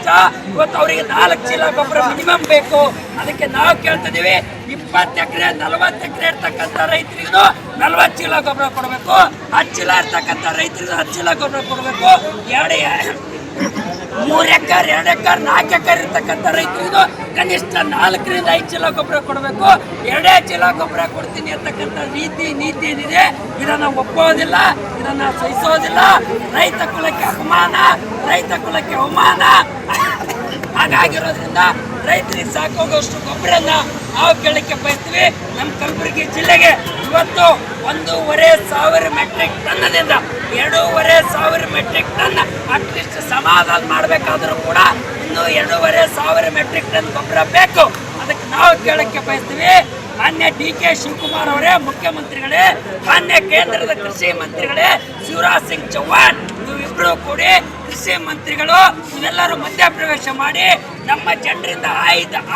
ಕನಿಷ್ಠ ಇವತ್ತು ಅವರಿಗೆ 4 ಚೀಲ ಗೊಬ್ಬರ ಮಿನಿಮಮ್ ಬೇಕು. ಅದಕ್ಕೆ ನಾವು ಕೇಳ್ತಿದೀವಿ 20 ಎಕರೆ 40 ಎಕರೆ ಇರ್ತಕ್ಕಂಥ ರೈತರಿಗೂ 40 ಚೀಲ ಗೊಬ್ಬರ ಕೊಡಬೇಕು. 10 ಚೀಲ ಇರ್ತಕ್ಕಂಥ ರೈತರಿಗೂ 10 ಚೀಲ ಗೊಬ್ಬರ ಕೊಡಬೇಕು. 3 ಎಕರೆ 2 ಎಕರೆ 4 ಎಕರೆ ಇರ್ತಕ್ಕಂಥ ರೈತರಿಗೂ ಕನಿಷ್ಠ 4 ರಿಂದ 5 ಚೀಲ ಗೊಬ್ಬರ ಕೊಡಬೇಕು. 2 ಚೀಲ ಗೊಬ್ಬರ ಕೊಡ್ತೀನಿ ಅಂತಕ್ಕಂಥ ನೀತಿ ಏನಿದೆ ಇದನ್ನ ಒಪ್ಪೋದಿಲ್ಲ, ಇದನ್ನ ಸಹಿಸೋದಿಲ್ಲ. ರೈತ ಕುಲಕ್ಕೆ ಅಪಮಾನ, ರೈತ ಕುಲಕ್ಕೆ ಅವಮಾನ. ಹಾಗಾಗಿರೋದ್ರಿಂದ ರೈತರಿಗೆ ಸಾಕೋಗೋಷ್ಟು ಗೊಬ್ಬರನ್ನ ನಾವು ಕೇಳಕ್ಕೆ ಬಯಸ್ತೀವಿ. ನಮ್ಮ ಕಲಬುರಗಿ ಜಿಲ್ಲೆಗೆ ಇವತ್ತು 1,500 ಮೆಟ್ರಿಕ್ ಟನ್ನದಿಂದ 2,500 ಮೆಟ್ರಿಕ್ ಟನ್ ಅಟ್ಲೀಸ್ಟ್ ಸಮಾಧಾನ ಮಾಡಬೇಕಾದ್ರೂ ಕೂಡ ಇನ್ನೂ 2,500 ಮೆಟ್ರಿಕ್ ಟನ್ ಗೊಬ್ಬರ ಬೇಕು. ಅದಕ್ಕೆ ನಾವು ಕೇಳಕ್ಕೆ ಬಯಸ್ತೀವಿ. ಮಾನ್ಯ DK ಶಿವಕುಮಾರ್ ಅವರೇ ಮುಖ್ಯಮಂತ್ರಿಗಳೇ, ಮಾನ್ಯ ಕೇಂದ್ರದ ಕೃಷಿ ಮಂತ್ರಿಗಳೇ ಶಿವರಾಜ್ ಸಿಂಗ್ ಚೌಹಾಣ್, ನೀವಿಬ್ರು ಕೂಡಿ ಕೃಷಿ ಮಂತ್ರಿಗಳು ನೀವೆಲ್ಲರೂ ಮಧ್ಯಪ್ರವೇಶ ಮಾಡಿ ನಮ್ಮ ಜನರಿಂದ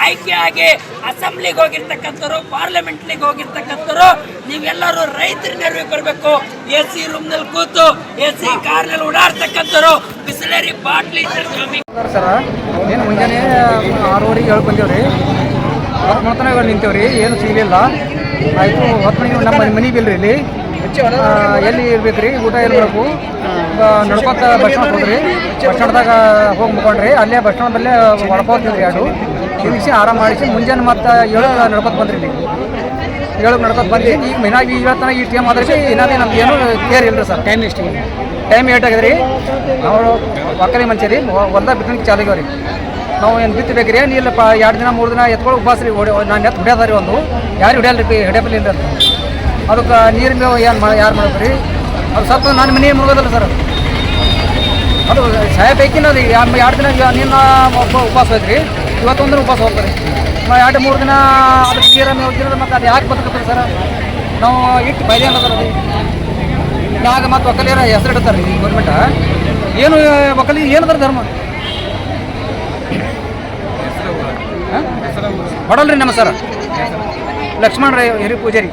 ಆಯ್ಕೆಯಾಗಿ ಅಸೆಂಬ್ಲಿಗೆ ಹೋಗಿರ್ತಕ್ಕಂಥವ್ರು, ಪಾರ್ಲಿಮೆಂಟ್ಲಿಗೆ ಹೋಗಿರ್ತಕ್ಕಂಥವ್ರು ನೀವೆಲ್ಲರೂ ರೈತರ ನೆರವಿಗೆ ಬರಬೇಕು. AC ರೂಮ್ನಲ್ಲಿ ಕೂತು AC ಕಾರ್ನಲ್ಲಿ ಓಡಾಡ್ತಕ್ಕಂಥವ್ರು ಬಿಸಿಲೇರಿ ಬಾಟ್ಲಿ ಸರ ಏನು ಮುಂಜಾನೆ 6:30 ಹೇಳಿ ಬಂದೇವ್ರಿ. 10 ನಿಂತೇವ್ರಿ, ಏನು ಸಿಗಲಿಲ್ಲ. ಆಯಿತು 10 ನಮ್ಮ ಮನೆ ಬಿಲ್ರಿ ಇಲ್ಲಿ ಎಲ್ಲಿ ಇರ್ಬೇಕು ರೀ, ಊಟ ಇರಬೇಕು. ನಡ್ಕೊತ ಬಸ್ ಸ್ಟ್ಯಾಂಡ್ ಹೋದ್ರಿ, ಬಸ್ ಸ್ಟ್ಯಾಂಡ್ದಾಗ ಹೋಗಿ ಮುಕೊಂಡ್ರಿ. ಅಲ್ಲೇ ಬಸ್ ಸ್ಟ್ಯಾಂಡಲ್ಲೇ ಹೊಡ್ಕೋತಿದ್ರಿ 2 ನಿಮಿಷ ಆರಾಮ ಮಾಡಿಸಿ ಮುಂಜಾನೆ ಮತ್ತು 7ಕ್ಕೆ ನಡ್ಕೊತ ಬಂದ್ರಿ. ಇಲ್ಲಿ 7ಕ್ಕೆ ನಡ್ಕೊತ ಬಂದು ಈಗ ಮೈನಾಗಿ ಇವತ್ತು ಈ ಟೈಮ್ ಆದ್ರೆ ಏನಾದ್ರೆ ನಮ್ಗೆ ಏನು ಕೇರ್ ಇಲ್ಲ ಸರ್. Time eight ಆಗಿದ್ರಿ. ನಾವು ಒಕ್ಕಲಿ ಮನುಷ್ಯ ರೀ, ಹೊಲ್ದಾಗ ಬಿತ್ತಣಿಗೆ ಚಾಲಿಗವ್ ರೀ. ನಾವು ಏನು ಬಿತ್ತಬೇಕು ರೀ, ಏನಿಲ್ಲಪ್ಪ 2 ದಿನ 3 ದಿನ ಎತ್ಕೊಳ್ಳಿ ಉಪವಾಸ ರೀ. ನಾನು ಎತ್ತು ಹಿಡಿಯೋದ ರೀ, ಒಂದು ಯಾರು ಹಿಡಿಯಲ್ಲ ರೀ, ಹಿಡಿಯಬಲ್ಲ ಇಲ್ಲ ಅಂತ. ಅದಕ್ಕೆ ನೀರಿನ ಮೇವು ಯಾರು ಮಾಡೋದು ರೀ? ಅದು ಸ್ವಲ್ಪ ನನ್ನ ಮನೆ ಮುಗೋದಲ್ಲ ಸರ್. ಅದು ಸಾಯಬೇಕಿನ ಅದು 2 ದಿನ ನೀನು ಉಪವಾಸ ಹೋಯ್ತು ರೀ. ಇವತ್ತೊಂದು ದಿನ ಉಪವಾಸ ಹೋಗ್ತಾರೆ. 2-3 ದಿನ ಅದಕ್ಕೆ ನೀರ ಮೇವು ಹೋಗಿರೋದು ಮತ್ತು ಅದು ಯಾಕೆ ಬದುಕತ್ತಾರೆ ಸರ್? ನಾವು ಇಟ್ಟು ಬೈದೆ ಅನ್ನೋದ್ರ ಅದು ಯಾಗ ಮತ್ತು ಒಕ್ಕಲಿಯರ ಹೆಸರು ಇಡ್ತಾರೆ ರೀ ಗೌರ್ಮೆಂಟ. ಏನು ಒಕ್ಕಲಿ ಏನದ್ರ ಧರ್ಮ ಹೊಡಲ್ರಿ ನಮ್ಮ ಸರ್ ಲಕ್ಷ್ಮಣ ರೈ ಹಿರಿ ಪೂಜಾರಿ.